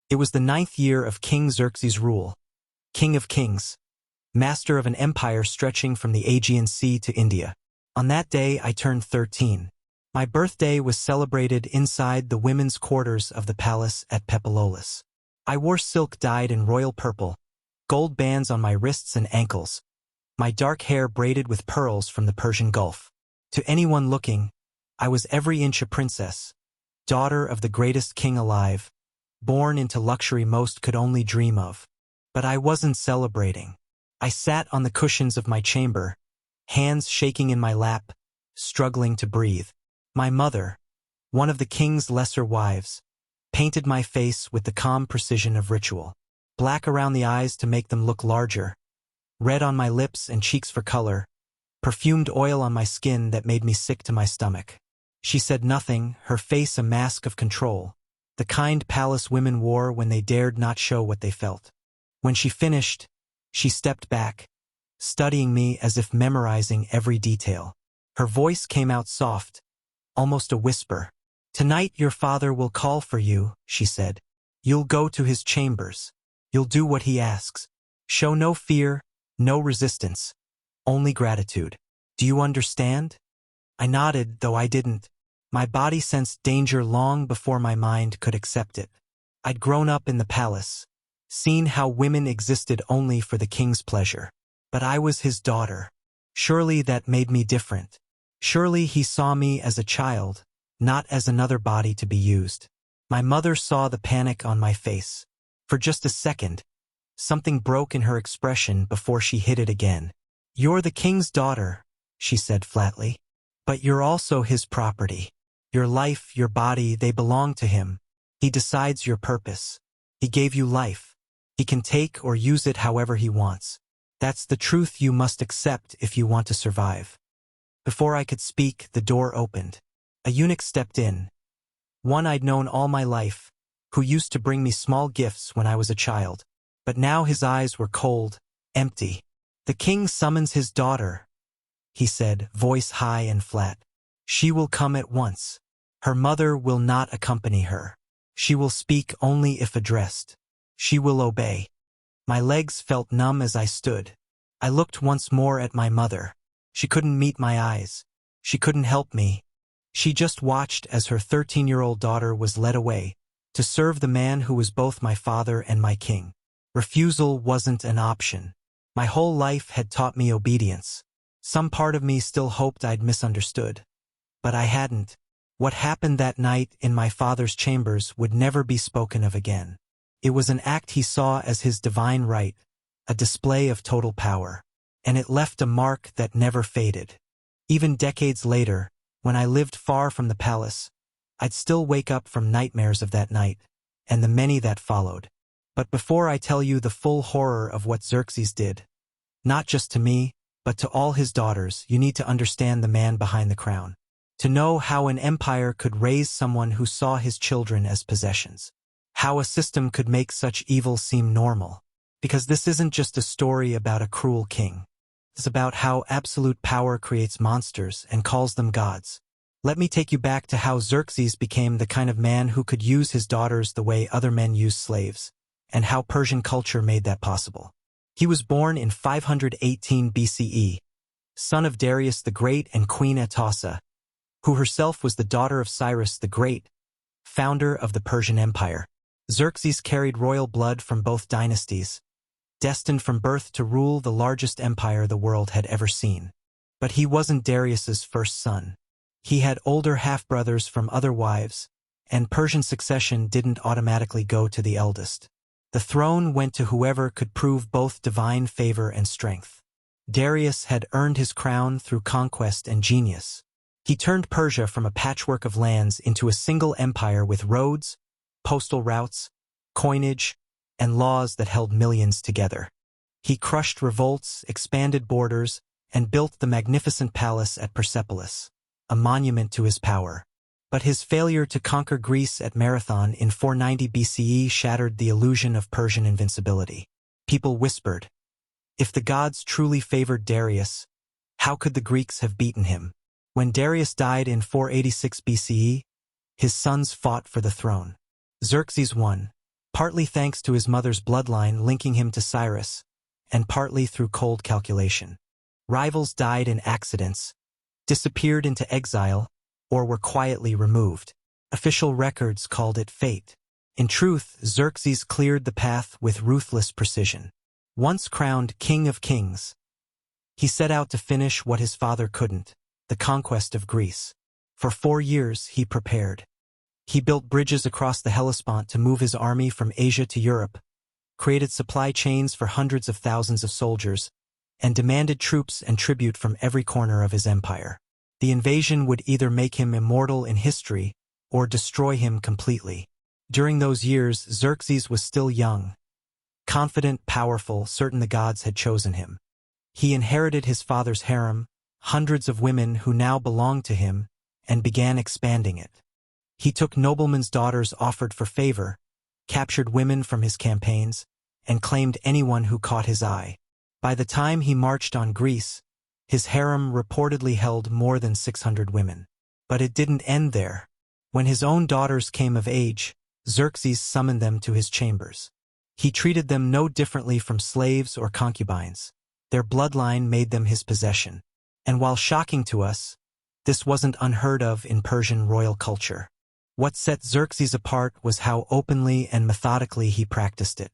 It was the 9th year of King Xerxes' rule, king of kings, master of an empire stretching from the Aegean Sea to India. On that day, I turned 13. My birthday was celebrated inside the women's quarters of the palace at Pepololis. I wore silk dyed in royal purple, gold bands on my wrists and ankles, my dark hair braided with pearls from the Persian Gulf. To anyone looking, I was every inch a princess, daughter of the greatest king alive, born into luxury most could only dream of. But I wasn't celebrating. I sat on the cushions of my chamber, hands shaking in my lap, struggling to breathe. My mother, one of the king's lesser wives, painted my face with the calm precision of ritual. Black around the eyes to make them look larger, red on my lips and cheeks for color, perfumed oil on my skin that made me sick to my stomach. She said nothing, her face a mask of control, the kind palace women wore when they dared not show what they felt. When she finished, she stepped back, studying me as if memorizing every detail. Her voice came out soft, almost a whisper. "Tonight your father will call for you," she said. "You'll go to his chambers. You'll do what he asks. Show no fear, no resistance, only gratitude. Do you understand?" I nodded, though I didn't. My body sensed danger long before my mind could accept it. I'd grown up in the palace, seen how women existed only for the king's pleasure. But I was his daughter. Surely that made me different. Surely he saw me as a child, not as another body to be used. My mother saw the panic on my face. For just a second, something broke in her expression before she hid it again. "You're the king's daughter," she said flatly. "But you're also his property. Your life, your body, they belong to him. He decides your purpose. He gave you life. He can take or use it however he wants. That's the truth you must accept if you want to survive." Before I could speak, the door opened. A eunuch stepped in. One I'd known all my life, who used to bring me small gifts when I was a child. But now his eyes were cold, empty. "The king summons his daughter," he said, voice high and flat. "She will come at once. Her mother will not accompany her. She will speak only if addressed. She will obey." My legs felt numb as I stood. I looked once more at my mother. She couldn't meet my eyes. She couldn't help me. She just watched as her 13-year-old daughter was led away to serve the man who was both my father and my king. Refusal wasn't an option. My whole life had taught me obedience. Some part of me still hoped I'd misunderstood. But I hadn't. What happened that night in my father's chambers would never be spoken of again. It was an act he saw as his divine right, a display of total power. And it left a mark that never faded. Even decades later, when I lived far from the palace, I'd still wake up from nightmares of that night, and the many that followed. But before I tell you the full horror of what Xerxes did, not just to me, but to all his daughters, you need to understand the man behind the crown. To know how an empire could raise someone who saw his children as possessions. How a system could make such evil seem normal. Because this isn't just a story about a cruel king. It's about how absolute power creates monsters and calls them gods. Let me take you back to how Xerxes became the kind of man who could use his daughters the way other men used slaves, and how Persian culture made that possible. He was born in 518 BCE, son of Darius the Great and Queen Atassa, who herself was the daughter of Cyrus the Great, founder of the Persian Empire. Xerxes carried royal blood from both dynasties, destined from birth to rule the largest empire the world had ever seen. But he wasn't Darius's first son. He had older half-brothers from other wives, and Persian succession didn't automatically go to the eldest. The throne went to whoever could prove both divine favor and strength. Darius had earned his crown through conquest and genius. He turned Persia from a patchwork of lands into a single empire with roads, postal routes, coinage, and laws that held millions together. He crushed revolts, expanded borders, and built the magnificent palace at Persepolis, a monument to his power. But his failure to conquer Greece at Marathon in 490 BCE shattered the illusion of Persian invincibility. People whispered, if the gods truly favored Darius, how could the Greeks have beaten him? When Darius died in 486 BCE, his sons fought for the throne. Xerxes won, partly thanks to his mother's bloodline linking him to Cyrus, and partly through cold calculation. Rivals died in accidents, disappeared into exile, or were quietly removed. Official records called it fate. In truth, Xerxes cleared the path with ruthless precision. Once crowned King of Kings, he set out to finish what his father couldn't, the conquest of Greece. For 4 years he prepared. He built bridges across the Hellespont to move his army from Asia to Europe, created supply chains for hundreds of thousands of soldiers, and demanded troops and tribute from every corner of his empire. The invasion would either make him immortal in history or destroy him completely. During those years, Xerxes was still young, confident, powerful, certain the gods had chosen him. He inherited his father's harem, hundreds of women who now belonged to him, and began expanding it. He took noblemen's daughters offered for favor, captured women from his campaigns, and claimed anyone who caught his eye. By the time he marched on Greece, his harem reportedly held more than 600 women. But it didn't end there. When his own daughters came of age, Xerxes summoned them to his chambers. He treated them no differently from slaves or concubines. Their bloodline made them his possession. And while shocking to us, this wasn't unheard of in Persian royal culture. What set Xerxes apart was how openly and methodically he practiced it.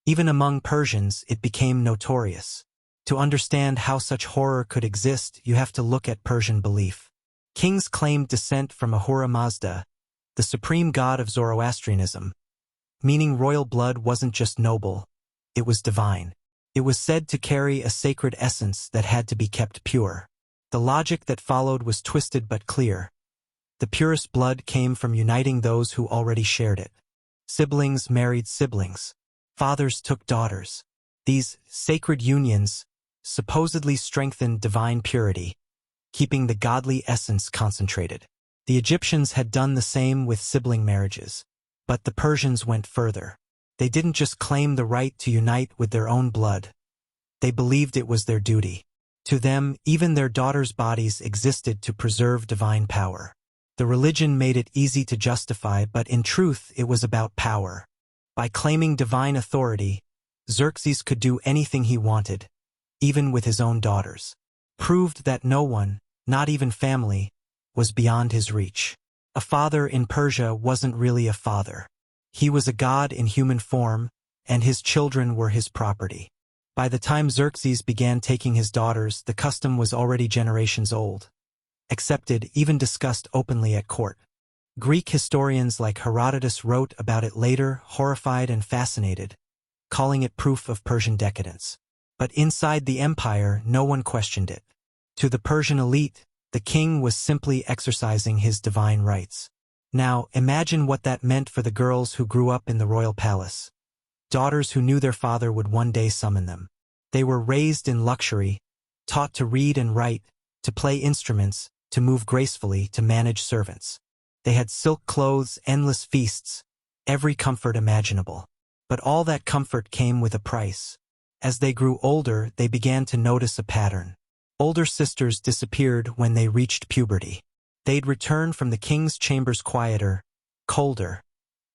Even among Persians, it became notorious. To understand how such horror could exist, you have to look at Persian belief. Kings claimed descent from Ahura Mazda, the supreme god of Zoroastrianism, meaning royal blood wasn't just noble, it was divine. It was said to carry a sacred essence that had to be kept pure. The logic that followed was twisted but clear. The purest blood came from uniting those who already shared it. Siblings married siblings. Fathers took daughters. These sacred unions supposedly strengthened divine purity, keeping the godly essence concentrated. The Egyptians had done the same with sibling marriages. But the Persians went further. They didn't just claim the right to unite with their own blood. They believed it was their duty. To them, even their daughters' bodies existed to preserve divine power. The religion made it easy to justify, but in truth it was about power. By claiming divine authority, Xerxes could do anything he wanted, even with his own daughters. Proved that no one, not even family, was beyond his reach. A father in Persia wasn't really a father. He was a god in human form, and his children were his property. By the time Xerxes began taking his daughters, the custom was already generations old. Accepted, even discussed openly at court. Greek historians like Herodotus wrote about it later, horrified and fascinated, calling it proof of Persian decadence. But inside the empire, no one questioned it. To the Persian elite, the king was simply exercising his divine rights. Now, imagine what that meant for the girls who grew up in the royal palace. Daughters who knew their father would one day summon them. They were raised in luxury, taught to read and write, to play instruments, to move gracefully, to manage servants. They had silk clothes, endless feasts, every comfort imaginable. But all that comfort came with a price. As they grew older, they began to notice a pattern. Older sisters disappeared when they reached puberty. They'd return from the king's chambers quieter, colder,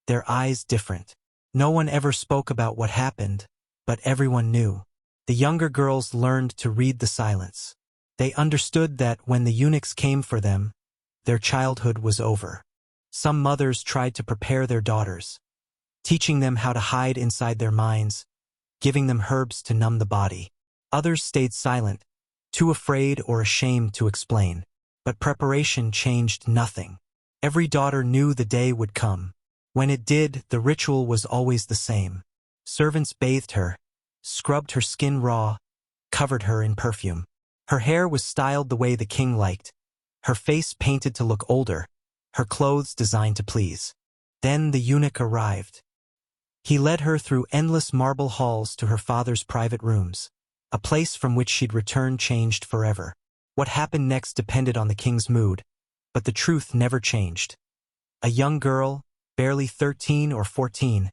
their eyes different. No one ever spoke about what happened, but everyone knew. The younger girls learned to read the silence. They understood that when the eunuchs came for them, their childhood was over. Some mothers tried to prepare their daughters, teaching them how to hide inside their minds, giving them herbs to numb the body. Others stayed silent, too afraid or ashamed to explain. But preparation changed nothing. Every daughter knew the day would come. When it did, the ritual was always the same. Servants bathed her, scrubbed her skin raw, covered her in perfume. Her hair was styled the way the king liked, her face painted to look older, her clothes designed to please. Then the eunuch arrived. He led her through endless marble halls to her father's private rooms, a place from which she'd return changed forever. What happened next depended on the king's mood, but the truth never changed. A young girl, barely 13 or 14,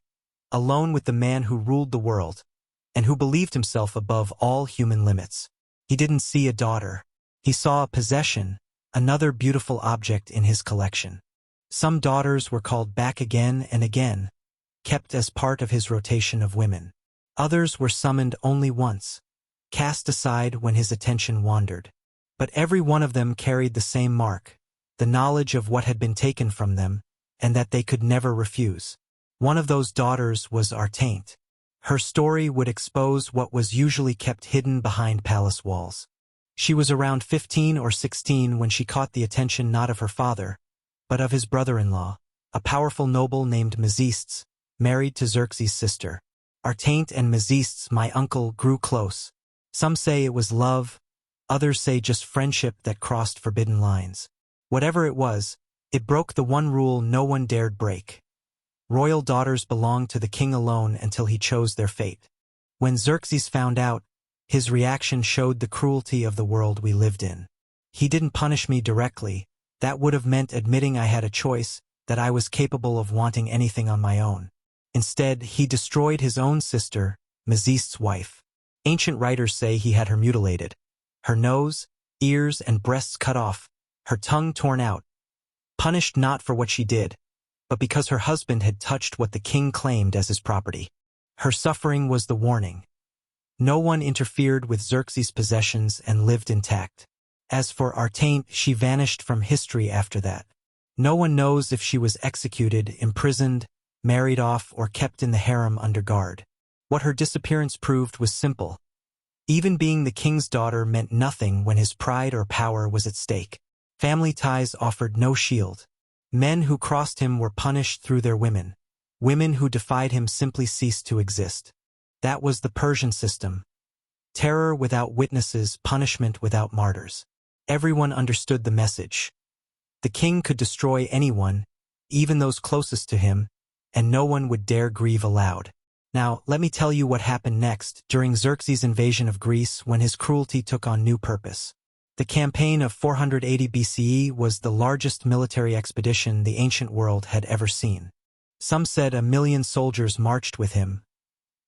alone with the man who ruled the world, and who believed himself above all human limits. He didn't see a daughter. He saw a possession, another beautiful object in his collection. Some daughters were called back again and again, kept as part of his rotation of women. Others were summoned only once, cast aside when his attention wandered. But every one of them carried the same mark, the knowledge of what had been taken from them, and that they could never refuse. One of those daughters was Artaint. Her story would expose what was usually kept hidden behind palace walls. She was around 15 or 16 when she caught the attention not of her father, but of his brother-in-law, a powerful noble named Xerxes, married to Xerxes' sister. Artaint and Xerxes, my uncle, grew close. Some say it was love, others say just friendship that crossed forbidden lines. Whatever it was, it broke the one rule no one dared break. Royal daughters belonged to the king alone until he chose their fate. When Xerxes found out, his reaction showed the cruelty of the world we lived in. He didn't punish me directly. That would have meant admitting I had a choice, that I was capable of wanting anything on my own. Instead, he destroyed his own sister, Xerxes' wife. Ancient writers say he had her mutilated. Her nose, ears, and breasts cut off, her tongue torn out. Punished not for what she did, but because her husband had touched what the king claimed as his property. Her suffering was the warning. No one interfered with Xerxes' possessions and lived intact. As for Artaint, she vanished from history after that. No one knows if she was executed, imprisoned, married off, or kept in the harem under guard. What her disappearance proved was simple. Even being the king's daughter meant nothing when his pride or power was at stake. Family ties offered no shield. Men who crossed him were punished through their women. Women who defied him simply ceased to exist. That was the Persian system. Terror without witnesses, punishment without martyrs. Everyone understood the message. The king could destroy anyone, even those closest to him, and no one would dare grieve aloud. Now, let me tell you what happened next, during Xerxes' invasion of Greece, when his cruelty took on new purpose. The campaign of 480 BCE was the largest military expedition the ancient world had ever seen. Some said 1 million soldiers marched with him.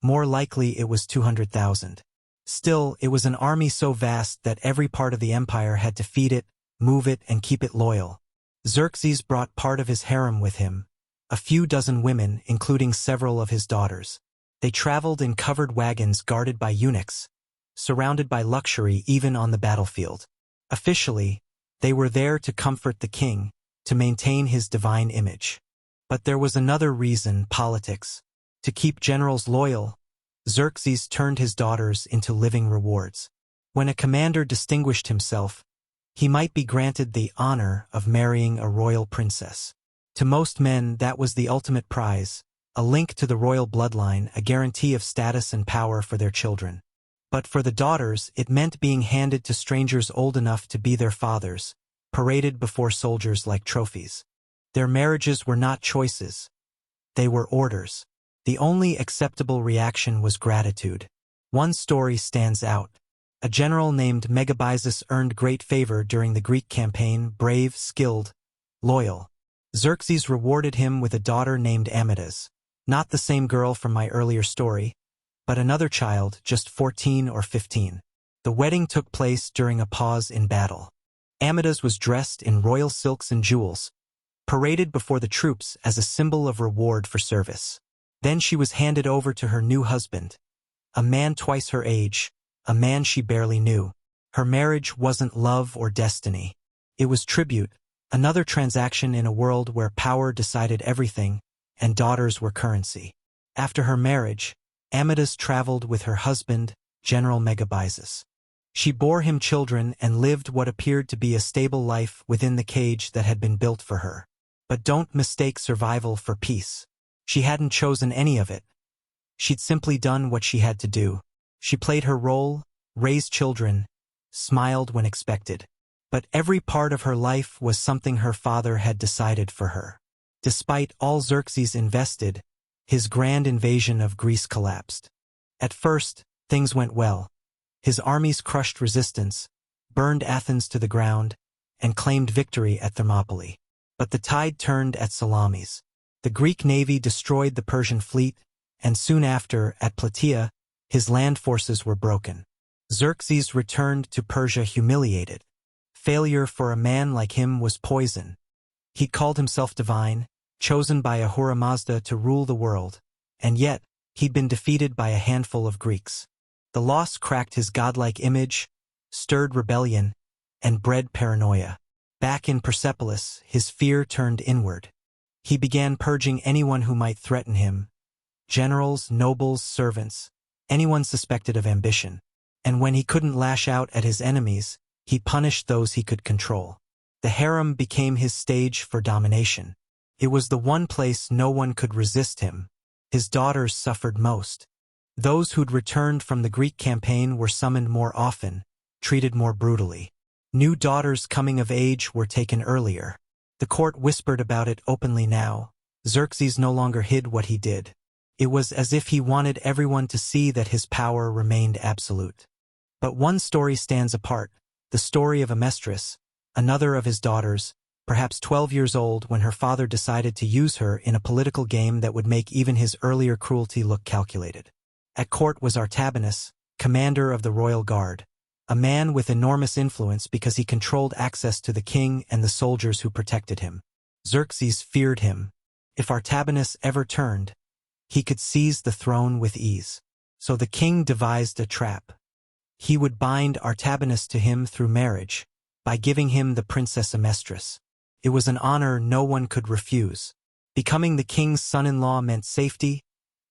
More likely it was 200,000. Still, it was an army so vast that every part of the empire had to feed it, move it, and keep it loyal. Xerxes brought part of his harem with him, a few dozen women, including several of his daughters. They traveled in covered wagons guarded by eunuchs, surrounded by luxury even on the battlefield. Officially, they were there to comfort the king, to maintain his divine image. But there was another reason: politics. To keep generals loyal, Xerxes turned his daughters into living rewards. When a commander distinguished himself, he might be granted the honor of marrying a royal princess. To most men, that was the ultimate prize, a link to the royal bloodline, a guarantee of status and power for their children. But for the daughters, it meant being handed to strangers old enough to be their fathers, paraded before soldiers like trophies. Their marriages were not choices. They were orders. The only acceptable reaction was gratitude. One story stands out. A general named Megabyzus earned great favor during the Greek campaign, brave, skilled, loyal. Xerxes rewarded him with a daughter named Amytas, not the same girl from my earlier story, but another child, just 14 or 15. The wedding took place during a pause in battle. Amytas was dressed in royal silks and jewels, paraded before the troops as a symbol of reward for service. Then she was handed over to her new husband, a man twice her age, a man she barely knew. Her marriage wasn't love or destiny. It was tribute, another transaction in a world where power decided everything, and daughters were currency. After her marriage, Amytas traveled with her husband, General Megabyzus. She bore him children and lived what appeared to be a stable life within the cage that had been built for her. But don't mistake survival for peace. She hadn't chosen any of it. She'd simply done what she had to do. She played her role, raised children, smiled when expected. But every part of her life was something her father had decided for her. Despite all Xerxes invested, his grand invasion of Greece collapsed. At first, things went well. His armies crushed resistance, burned Athens to the ground, and claimed victory at Thermopylae. But the tide turned at Salamis. The Greek navy destroyed the Persian fleet, and soon after, at Plataea, his land forces were broken. Xerxes returned to Persia humiliated. Failure for a man like him was poison. He called himself divine, chosen by Ahura Mazda to rule the world. And yet, he'd been defeated by a handful of Greeks. The loss cracked his godlike image, stirred rebellion, and bred paranoia. Back in Persepolis, his fear turned inward. He began purging anyone who might threaten him: generals, nobles, servants, anyone suspected of ambition. And when he couldn't lash out at his enemies, he punished those he could control. The harem became his stage for domination. It was the one place no one could resist him. His daughters suffered most. Those who'd returned from the Greek campaign were summoned more often, treated more brutally. New daughters coming of age were taken earlier. The court whispered about it openly now. Xerxes no longer hid what he did. It was as if he wanted everyone to see that his power remained absolute. But one story stands apart, the story of Amestris, another of his daughters, perhaps 12 years old when her father decided to use her in a political game that would make even his earlier cruelty look calculated. At court was Artabanus, commander of the royal guard, a man with enormous influence because he controlled access to the king and the soldiers who protected him. Xerxes feared him. If Artabanus ever turned, he could seize the throne with ease. So the king devised a trap. He would bind Artabanus to him through marriage, by giving him the princess Amestris. It was an honor no one could refuse. Becoming the king's son-in-law meant safety,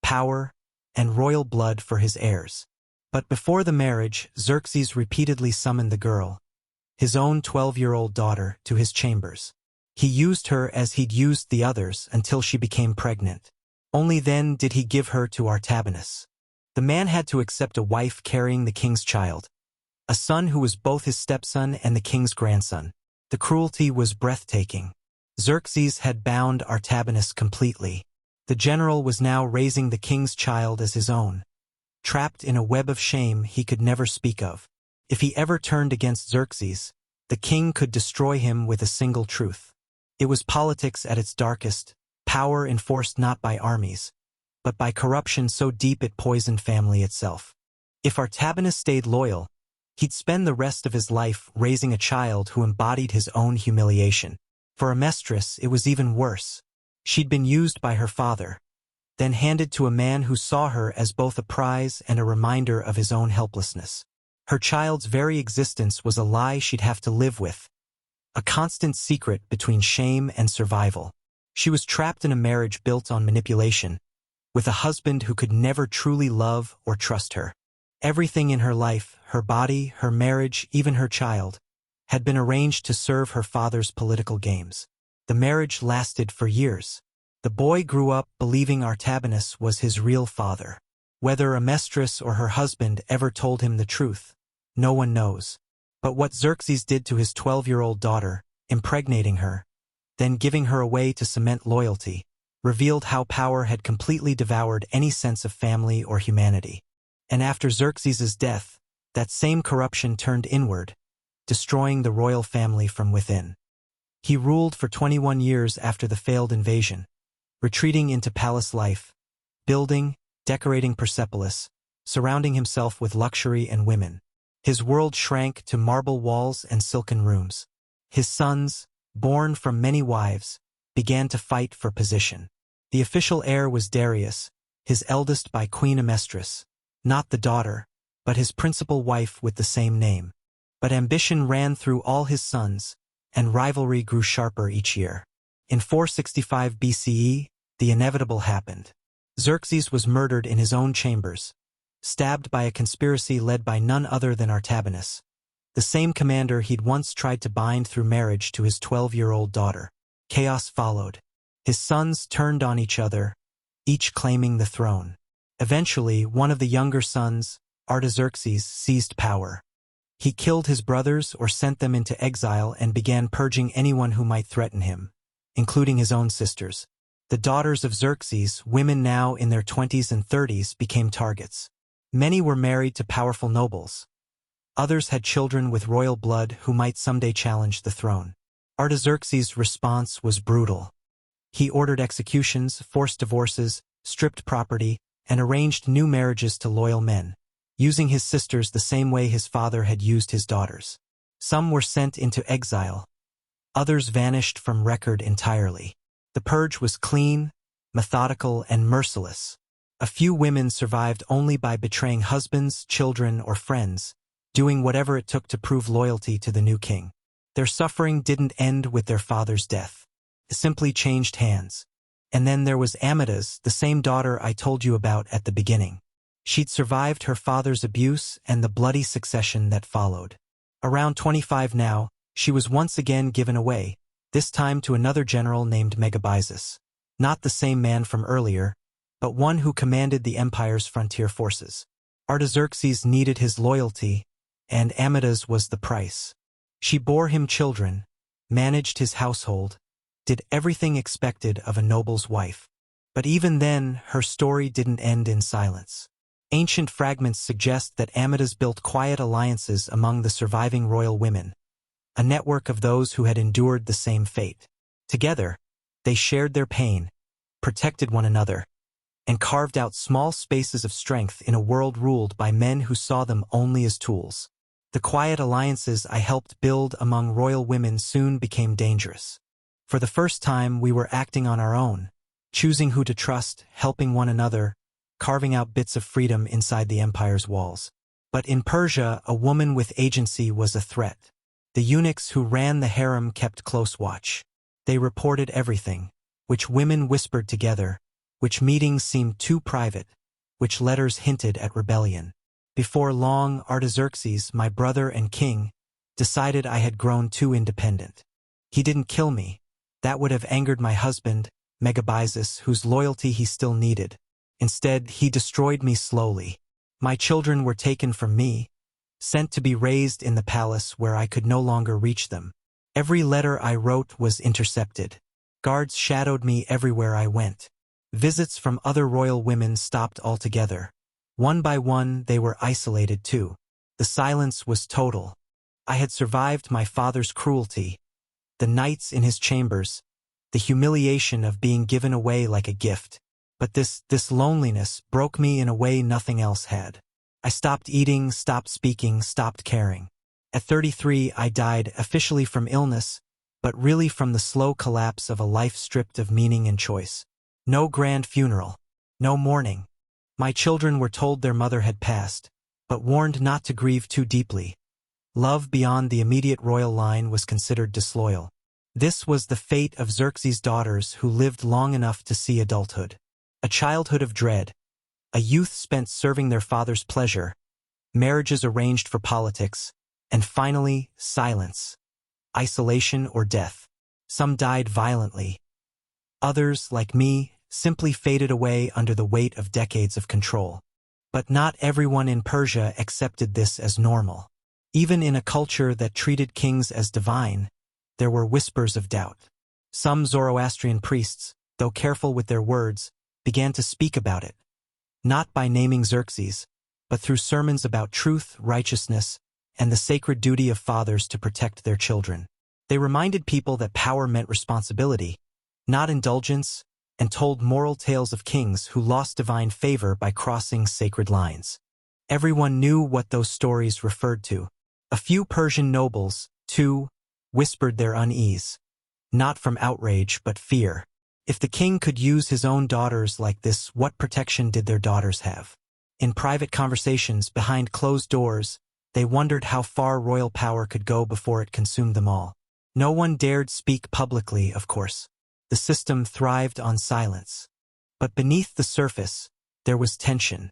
power, and royal blood for his heirs. But before the marriage, Xerxes repeatedly summoned the girl, his own 12-year-old daughter, to his chambers. He used her as he'd used the others until she became pregnant. Only then did he give her to Artabanus. The man had to accept a wife carrying the king's child, a son who was both his stepson and the king's grandson. The cruelty was breathtaking. Xerxes had bound Artabanus completely. The general was now raising the king's child as his own, trapped in a web of shame he could never speak of. If he ever turned against Xerxes, the king could destroy him with a single truth. It was politics at its darkest, power enforced not by armies, but by corruption so deep it poisoned family itself. If Artabanus stayed loyal, he'd spend the rest of his life raising a child who embodied his own humiliation. For Amestris, it was even worse. She'd been used by her father, then handed to a man who saw her as both a prize and a reminder of his own helplessness. Her child's very existence was a lie she'd have to live with, a constant secret between shame and survival. She was trapped in a marriage built on manipulation, with a husband who could never truly love or trust her. Everything in her life, her body, her marriage, even her child, had been arranged to serve her father's political games. The marriage lasted for years. The boy grew up believing Artabanus was his real father. Whether Amestris or her husband ever told him the truth, no one knows. But what Xerxes did to his 12-year-old daughter, impregnating her, then giving her away to cement loyalty, revealed how power had completely devoured any sense of family or humanity. And after Xerxes' death, that same corruption turned inward, destroying the royal family from within. He ruled for 21 years after the failed invasion, retreating into palace life, building, decorating Persepolis, surrounding himself with luxury and women. His world shrank to marble walls and silken rooms. His sons, born from many wives, began to fight for position. The official heir was Darius, his eldest by Queen Amestris, not the daughter, but his principal wife with the same name. But ambition ran through all his sons, and rivalry grew sharper each year. In 465 BCE, the inevitable happened. Xerxes was murdered in his own chambers, stabbed by a conspiracy led by none other than Artabanus, the same commander he'd once tried to bind through marriage to his 12-year-old daughter. Chaos followed. His sons turned on each other, each claiming the throne. Eventually, one of the younger sons, Artaxerxes, seized power. He killed his brothers or sent them into exile and began purging anyone who might threaten him, including his own sisters. The daughters of Xerxes, women now in their 20s and 30s, became targets. Many were married to powerful nobles. Others had children with royal blood who might someday challenge the throne. Artaxerxes' response was brutal. He ordered executions, forced divorces, stripped property, and arranged new marriages to loyal men, using his sisters the same way his father had used his daughters. Some were sent into exile. Others vanished from record entirely. The purge was clean, methodical, and merciless. A few women survived only by betraying husbands, children, or friends, doing whatever it took to prove loyalty to the new king. Their suffering didn't end with their father's death. It simply changed hands. And then there was Amidas, the same daughter I told you about at the beginning. She'd survived her father's abuse and the bloody succession that followed. Around 25 now, she was once again given away, this time to another general named Megabyzus. Not the same man from earlier, but one who commanded the empire's frontier forces. Artaxerxes needed his loyalty, and Amidas was the price. She bore him children, managed his household, did everything expected of a noble's wife. But even then, her story didn't end in silence. Ancient fragments suggest that Amidas built quiet alliances among the surviving royal women, a network of those who had endured the same fate. Together, they shared their pain, protected one another, and carved out small spaces of strength in a world ruled by men who saw them only as tools. The quiet alliances I helped build among royal women soon became dangerous. For the first time, we were acting on our own, choosing who to trust, helping one another, carving out bits of freedom inside the empire's walls. But in Persia, a woman with agency was a threat. The eunuchs who ran the harem kept close watch. They reported everything, which women whispered together, which meetings seemed too private, which letters hinted at rebellion. Before long, Artaxerxes, my brother and king, decided I had grown too independent. He didn't kill me. That would have angered my husband, Megabyzus, whose loyalty he still needed. Instead, he destroyed me slowly. My children were taken from me, sent to be raised in the palace where I could no longer reach them. Every letter I wrote was intercepted. Guards shadowed me everywhere I went. Visits from other royal women stopped altogether. One by one, they were isolated too. The silence was total. I had survived my father's cruelty, the nights in his chambers, the humiliation of being given away like a gift. But this loneliness broke me in a way nothing else had. I stopped eating, stopped speaking, stopped caring. At 33, I died officially from illness, but really from the slow collapse of a life stripped of meaning and choice. No grand funeral, no mourning. My children were told their mother had passed, but warned not to grieve too deeply. Love beyond the immediate royal line was considered disloyal. This was the fate of Xerxes' daughters who lived long enough to see adulthood. A childhood of dread, a youth spent serving their father's pleasure, marriages arranged for politics, and finally, silence, isolation or death. Some died violently. Others, like me, simply faded away under the weight of decades of control. But not everyone in Persia accepted this as normal. Even in a culture that treated kings as divine, there were whispers of doubt. Some Zoroastrian priests, though careful with their words, began to speak about it, not by naming Xerxes, but through sermons about truth, righteousness, and the sacred duty of fathers to protect their children. They reminded people that power meant responsibility, not indulgence, and told moral tales of kings who lost divine favor by crossing sacred lines. Everyone knew what those stories referred to. A few Persian nobles, too, whispered their unease, not from outrage but fear. If the king could use his own daughters like this, what protection did their daughters have? In private conversations behind closed doors, they wondered how far royal power could go before it consumed them all. No one dared speak publicly, of course. The system thrived on silence. But beneath the surface, there was tension.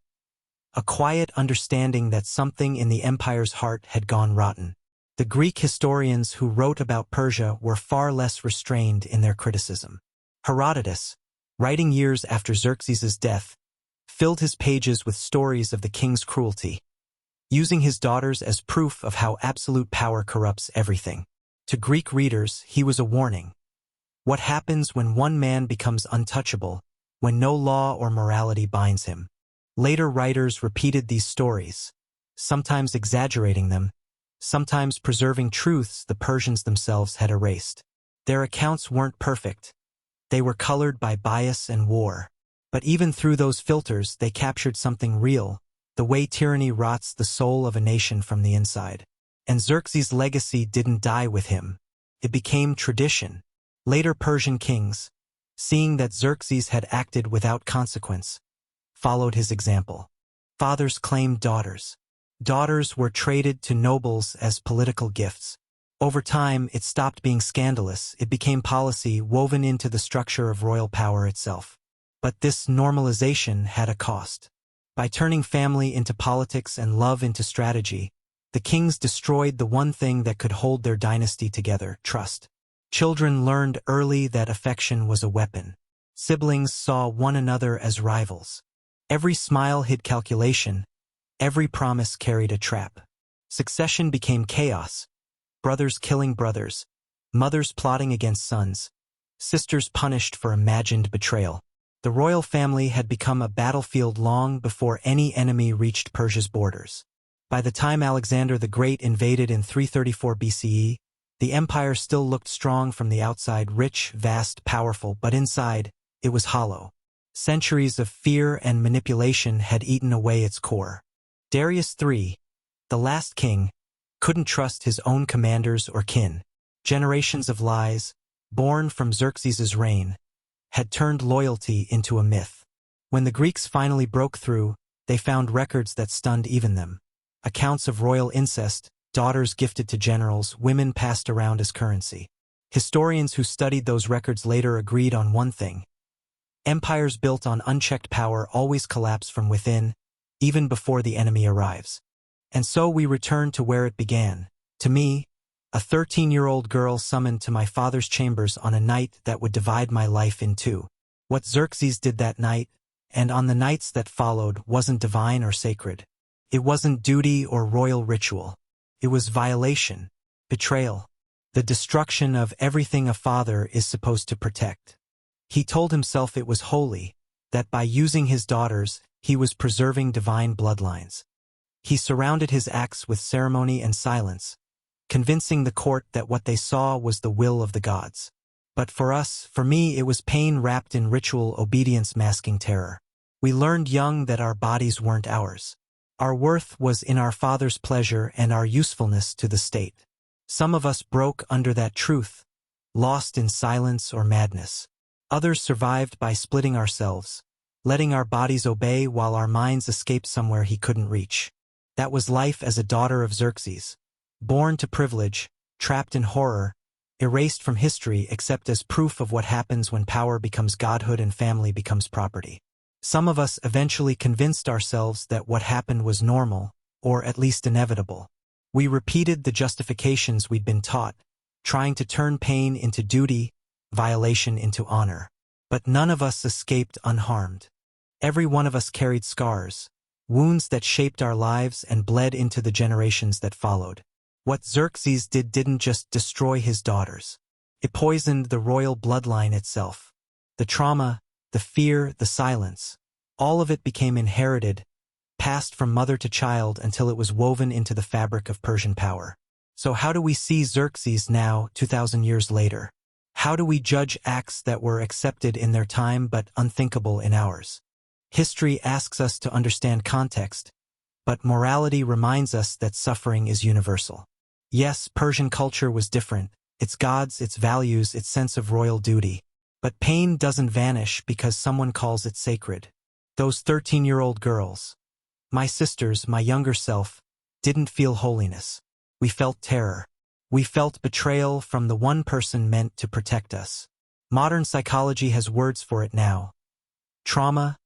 A quiet understanding that something in the empire's heart had gone rotten. The Greek historians who wrote about Persia were far less restrained in their criticism. Herodotus, writing years after Xerxes' death, filled his pages with stories of the king's cruelty, using his daughters as proof of how absolute power corrupts everything. To Greek readers, he was a warning. What happens when one man becomes untouchable, when no law or morality binds him? Later writers repeated these stories, sometimes exaggerating them, sometimes preserving truths the Persians themselves had erased. Their accounts weren't perfect. They were colored by bias and war. But even through those filters, they captured something real, the way tyranny rots the soul of a nation from the inside. And Xerxes' legacy didn't die with him. It became tradition. Later Persian kings, seeing that Xerxes had acted without consequence, followed his example. Fathers claimed daughters. Daughters were traded to nobles as political gifts. Over time, it stopped being scandalous. It became policy woven into the structure of royal power itself. But this normalization had a cost. By turning family into politics and love into strategy, the kings destroyed the one thing that could hold their dynasty together: trust. Children learned early that affection was a weapon. Siblings saw one another as rivals. Every smile hid calculation. Every promise carried a trap. Succession became chaos. Brothers killing brothers. Mothers plotting against sons. Sisters punished for imagined betrayal. The royal family had become a battlefield long before any enemy reached Persia's borders. By the time Alexander the Great invaded in 334 BCE, the empire still looked strong from the outside, rich, vast, powerful, but inside, it was hollow. Centuries of fear and manipulation had eaten away its core. Darius III, the last king, couldn't trust his own commanders or kin. Generations of lies, born from Xerxes' reign, had turned loyalty into a myth. When the Greeks finally broke through, they found records that stunned even them. Accounts of royal incest, daughters gifted to generals, women passed around as currency. Historians who studied those records later agreed on one thing: empires built on unchecked power always collapse from within, even before the enemy arrives. And so we return to where it began. To me, a 13-year-old girl summoned to my father's chambers on a night that would divide my life in two. What Xerxes did that night, and on the nights that followed, wasn't divine or sacred. It wasn't duty or royal ritual. It was violation, betrayal, the destruction of everything a father is supposed to protect. He told himself it was holy, that by using his daughters, he was preserving divine bloodlines. He surrounded his acts with ceremony and silence, convincing the court that what they saw was the will of the gods. But for me, it was pain wrapped in ritual, obedience masking terror. We learned young that our bodies weren't ours. Our worth was in our Father's pleasure and our usefulness to the state. Some of us broke under that truth, lost in silence or madness. Others survived by splitting ourselves, letting our bodies obey while our minds escaped somewhere he couldn't reach. That was life as a daughter of Xerxes, born to privilege, trapped in horror, erased from history except as proof of what happens when power becomes godhood and family becomes property. Some of us eventually convinced ourselves that what happened was normal, or at least inevitable. We repeated the justifications we'd been taught, trying to turn pain into duty, violation into honor. But none of us escaped unharmed. Every one of us carried scars, wounds that shaped our lives and bled into the generations that followed. What Xerxes did didn't just destroy his daughters. It poisoned the royal bloodline itself. The trauma, the fear, the silence, all of it became inherited, passed from mother to child until it was woven into the fabric of Persian power. So how do we see Xerxes now, 2,000 years later? How do we judge acts that were accepted in their time but unthinkable in ours? History asks us to understand context, but morality reminds us that suffering is universal. Yes, Persian culture was different, its gods, its values, its sense of royal duty. But pain doesn't vanish because someone calls it sacred. Those 13-year-old girls, my sisters, my younger self, didn't feel holiness. We felt terror. We felt betrayal from the one person meant to protect us. Modern psychology has words for it now. Trauma,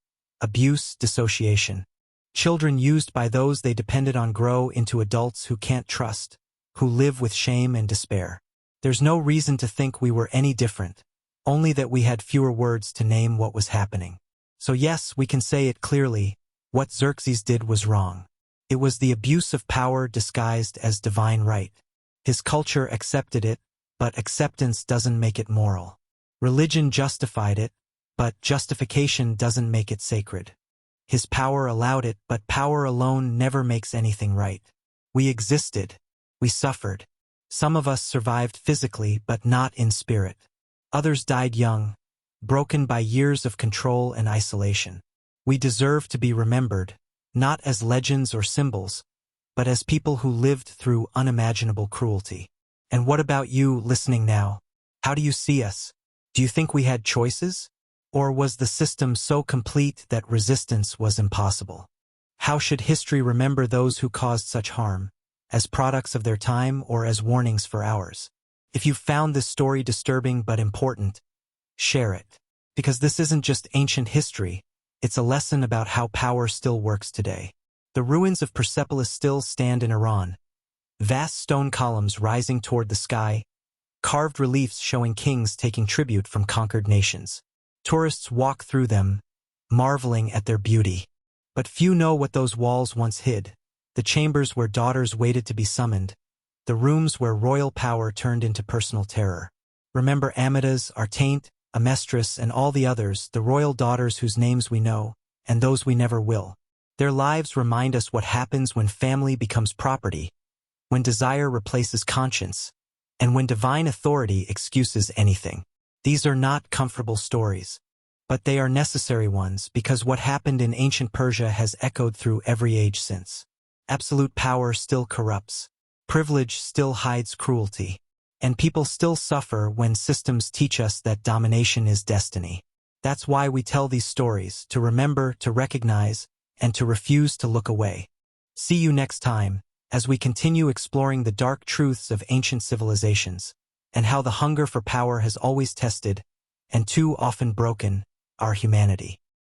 abuse, dissociation. Children used by those they depended on grow into adults who can't trust, who live with shame and despair. There's no reason to think we were any different, only that we had fewer words to name what was happening. So yes, we can say it clearly, what Xerxes did was wrong. It was the abuse of power disguised as divine right. His culture accepted it, but acceptance doesn't make it moral. Religion justified it, but justification doesn't make it sacred. His power allowed it, but power alone never makes anything right. We existed. We suffered. Some of us survived physically, but not in spirit. Others died young, broken by years of control and isolation. We deserve to be remembered, not as legends or symbols, but as people who lived through unimaginable cruelty. And what about you listening now? How do you see us? Do you think we had choices? Or was the system so complete that resistance was impossible? How should history remember those who caused such harm, as products of their time or as warnings for ours? If you found this story disturbing but important, share it. Because this isn't just ancient history, it's a lesson about how power still works today. The ruins of Persepolis still stand in Iran, vast stone columns rising toward the sky, carved reliefs showing kings taking tribute from conquered nations. Tourists walk through them, marveling at their beauty. But few know what those walls once hid, the chambers where daughters waited to be summoned, the rooms where royal power turned into personal terror. Remember Amidas, Artaint, Amestris, and all the others, the royal daughters whose names we know, and those we never will. Their lives remind us what happens when family becomes property, when desire replaces conscience, and when divine authority excuses anything. These are not comfortable stories, but they are necessary ones because what happened in ancient Persia has echoed through every age since. Absolute power still corrupts, privilege still hides cruelty, and people still suffer when systems teach us that domination is destiny. That's why we tell these stories, to remember, to recognize, and to refuse to look away. See you next time, as we continue exploring the dark truths of ancient civilizations, and how the hunger for power has always tested, and too often broken, our humanity.